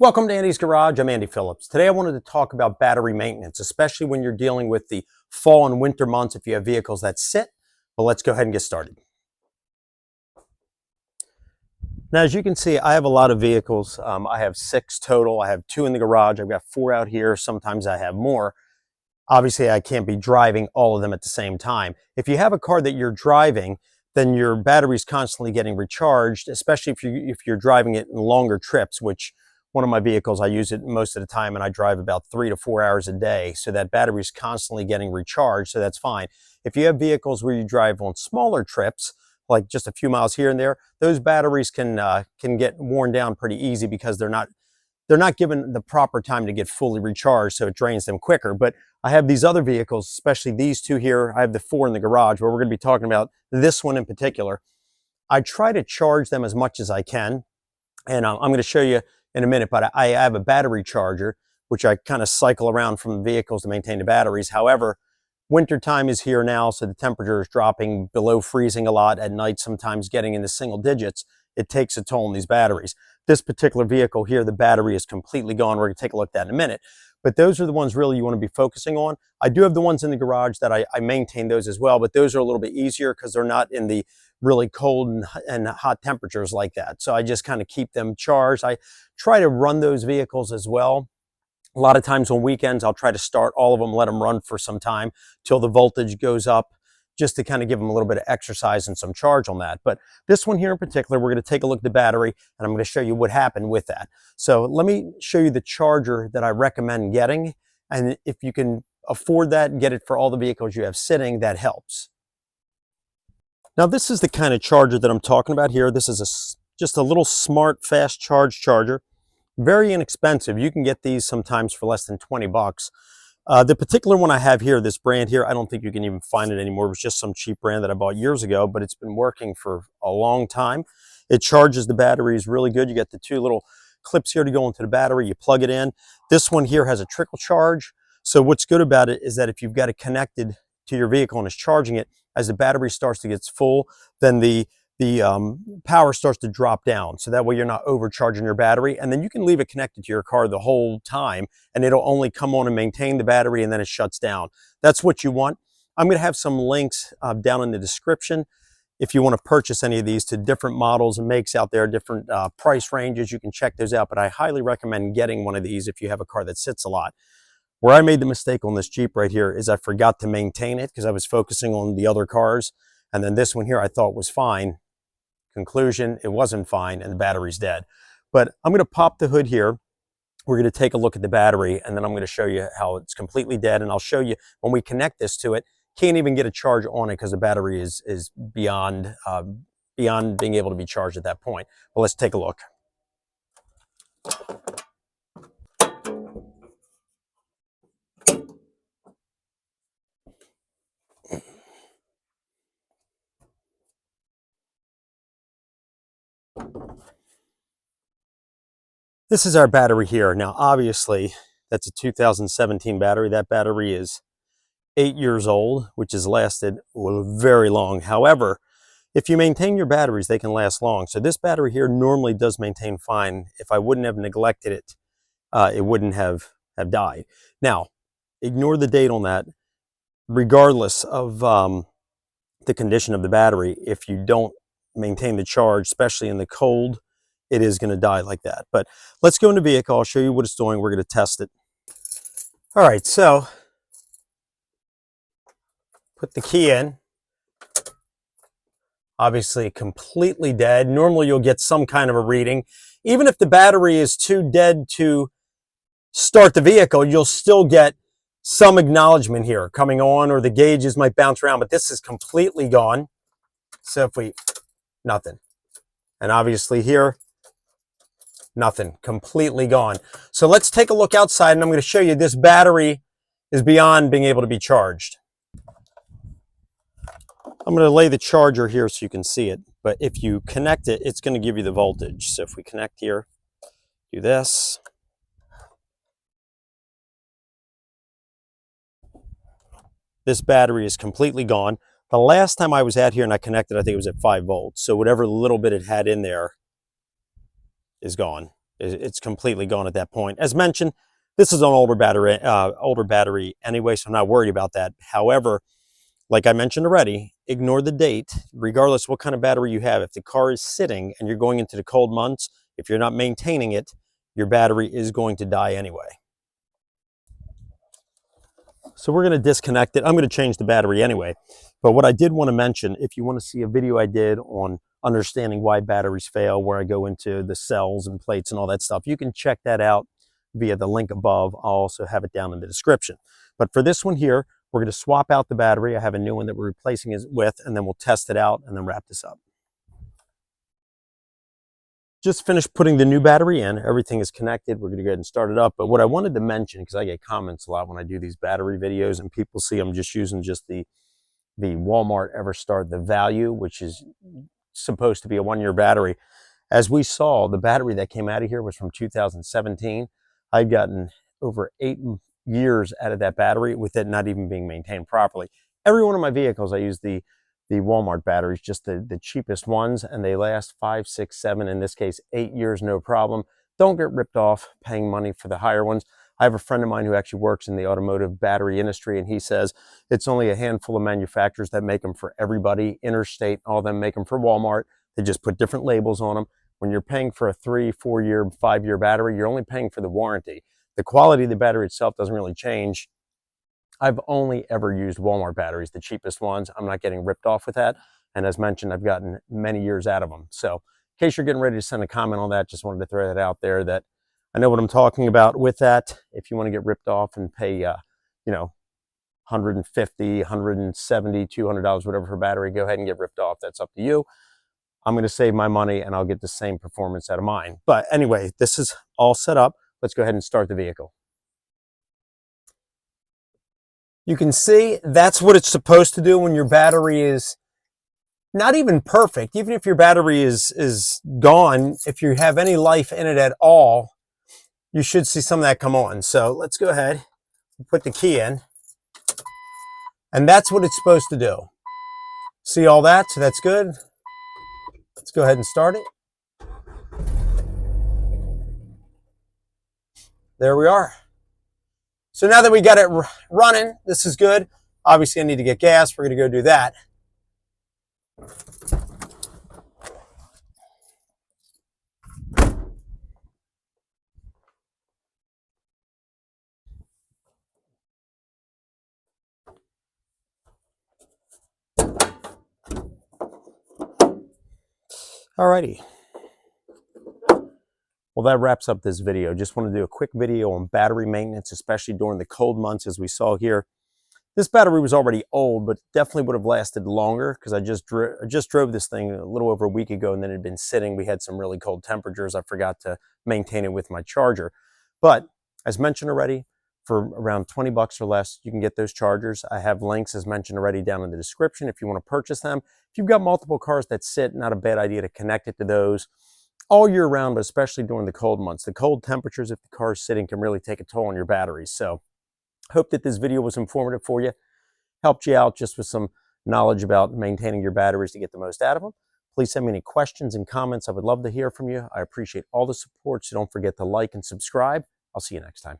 Welcome to Andy's Garage. I'm Andy Phillips. Today I wanted to talk about battery maintenance, especially when you're dealing with the fall and winter months if you have vehicles that sit. But let's go ahead and get started. Now, as you can see, I have a lot of vehicles. I have 6 total. I have 2 in the garage. I've got 4 out here. Sometimes I have more. Obviously, I can't be driving all of them at the same time. If you have a car that you're driving, then your battery's constantly getting recharged, especially if you're driving it in longer trips, which one of my vehicles, I use it most of the time and I drive about 3 to 4 hours a day. So that battery is constantly getting recharged. So that's fine. If you have vehicles where you drive on smaller trips, like just a few miles here and there, those batteries can get worn down pretty easy because they're not given the proper time to get fully recharged. So it drains them quicker. But I have these other vehicles, especially these 2 here. I have the 4 in the garage where we're going to be talking about this one in particular. I try to charge them as much as I can. And I'm going to show you in a minute, but I have a battery charger, which I kind of cycle around from vehicles to maintain the batteries. However, winter time is here now, so the temperature is dropping below freezing a lot at night, sometimes getting into single digits. It takes a toll on these batteries. This particular vehicle here, the battery is completely gone. We're going to take a look at that in a minute. But those are the ones really you want to be focusing on. I do have the ones in the garage that I maintain those as well, but those are a little bit easier because they're not in the really cold and hot temperatures like that. So I just kind of keep them charged. I try to run those vehicles as well. A lot of times on weekends, I'll try to start all of them, let them run for some time till the voltage goes up, just to kind of give them a little bit of exercise and some charge on that. But this one here in particular, we're going to take a look at the battery and I'm going to show you what happened with that. So let me show you the charger that I recommend getting. And if you can afford that and get it for all the vehicles you have sitting, that helps. Now this is the kind of charger that I'm talking about here. This is just a little smart fast charge charger. Very inexpensive. You can get these sometimes for less than 20 bucks. The particular one I have here, this brand here, I don't think you can even find it anymore. It was just some cheap brand that I bought years ago, but it's been working for a long time. It charges the batteries really good. You get the 2 little clips here to go into the battery. You plug it in. This one here has a trickle charge. So what's good about it is that if you've got it connected to your vehicle and is charging it, as the battery starts to get full, then the power starts to drop down. So that way you're not overcharging your battery. And then you can leave it connected to your car the whole time and it'll only come on and maintain the battery and then it shuts down. That's what you want. I'm going to have some links down in the description if you want to purchase any of these to different models and makes out there, different price ranges. You can check those out, but I highly recommend getting one of these if you have a car that sits a lot. Where I made the mistake on this Jeep right here is I forgot to maintain it because I was focusing on the other cars. And then this one here I thought was fine. Conclusion, it wasn't fine and the battery's dead. But I'm going to pop the hood here. We're going to take a look at the battery and then I'm going to show you how it's completely dead. And I'll show you when we connect this to it, can't even get a charge on it because the battery is beyond being able to be charged at that point. But let's take a look. This is our battery here. Now, obviously, that's a 2017 battery. That battery is 8 years old, which has lasted very long. However, if you maintain your batteries, they can last long. So this battery here normally does maintain fine. If I wouldn't have neglected it, it wouldn't have died. Now, ignore the date on that. Regardless of the condition of the battery, if you don't maintain the charge, especially in the cold, it is going to die like that. But let's go into vehicle. I'll show you what it's doing. We're going to test it. All right, so put the key in. Obviously completely dead. Normally you'll get some kind of a reading. Even if the battery is too dead to start the vehicle, you'll still get some acknowledgement here coming on, or the gauges might bounce around, but this is completely gone. So if we, nothing. And obviously here, nothing, completely gone. So let's take a look outside and I'm going to show you this battery is beyond being able to be charged. I'm going to lay the charger here so you can see it, but if you connect it, it's going to give you the voltage. So if we connect here, do this. This battery is completely gone. The last time I was out here and I connected, I think it was at 5 volts. So whatever little bit it had in there is gone. It's completely gone at that point. As mentioned, this is an older battery anyway, so I'm not worried about that. However, like I mentioned already, ignore the date, regardless what kind of battery you have. If the car is sitting and you're going into the cold months, if you're not maintaining it, your battery is going to die anyway. So we're going to disconnect it. I'm going to change the battery anyway. But what I did want to mention, if you want to see a video I did on understanding why batteries fail, where I go into the cells and plates and all that stuff, you can check that out via the link above. I'll also have it down in the description. But for this one here, we're going to swap out the battery. I have a new one that we're replacing it with, and then we'll test it out and then wrap this up. Just finished putting the new battery in. Everything is connected. We're going to go ahead and start it up. But what I wanted to mention, because I get comments a lot when I do these battery videos and people see I'm just using just the Walmart EverStart, the value, which is supposed to be a 1-year battery. As we saw, the battery that came out of here was from 2017. I'd gotten over 8 years out of that battery with it not even being maintained properly. Every one of my vehicles, I use the Walmart batteries, just the cheapest ones, and they last 5, 6, 7, in this case, 8 years, no problem. Don't get ripped off paying money for the higher ones. I have a friend of mine who actually works in the automotive battery industry, and he says it's only a handful of manufacturers that make them for everybody. Interstate, all of them make them for Walmart. They just put different labels on them. When you're paying for a 3, 4 year, 5-year battery, you're only paying for the warranty. The quality of the battery itself doesn't really change. I've only ever used Walmart batteries, the cheapest ones. I'm not getting ripped off with that. And as mentioned, I've gotten many years out of them. So in case you're getting ready to send a comment on that, just wanted to throw that out there, that I know what I'm talking about with that. If you want to get ripped off and pay, you know, $150, $170, $200, whatever for battery, go ahead and get ripped off. That's up to you. I'm going to save my money and I'll get the same performance out of mine. But anyway, this is all set up. Let's go ahead and start the vehicle. You can see that's what it's supposed to do when your battery is not even perfect. Even if your battery is gone, if you have any life in it at all, you should see some of that come on. So let's go ahead and put the key in. And that's what it's supposed to do. See all that? So that's good. Let's go ahead and start it. There we are. So now that we got it running, this is good. Obviously I need to get gas. We're going to go do that. Alrighty. Well, that wraps up this video. Just want to do a quick video on battery maintenance, especially during the cold months as we saw here. This battery was already old, but definitely would have lasted longer because I just drove this thing a little over a week ago and then it had been sitting. We had some really cold temperatures. I forgot to maintain it with my charger. But as mentioned already, for around 20 bucks or less, you can get those chargers. I have links, as mentioned already, down in the description if you want to purchase them. If you've got multiple cars that sit, not a bad idea to connect it to those all year round, but especially during the cold months. The cold temperatures, if the car is sitting, can really take a toll on your batteries. So hope that this video was informative for you, helped you out just with some knowledge about maintaining your batteries to get the most out of them. Please send me any questions and comments. I would love to hear from you. I appreciate all the support, so don't forget to like and subscribe. I'll see you next time.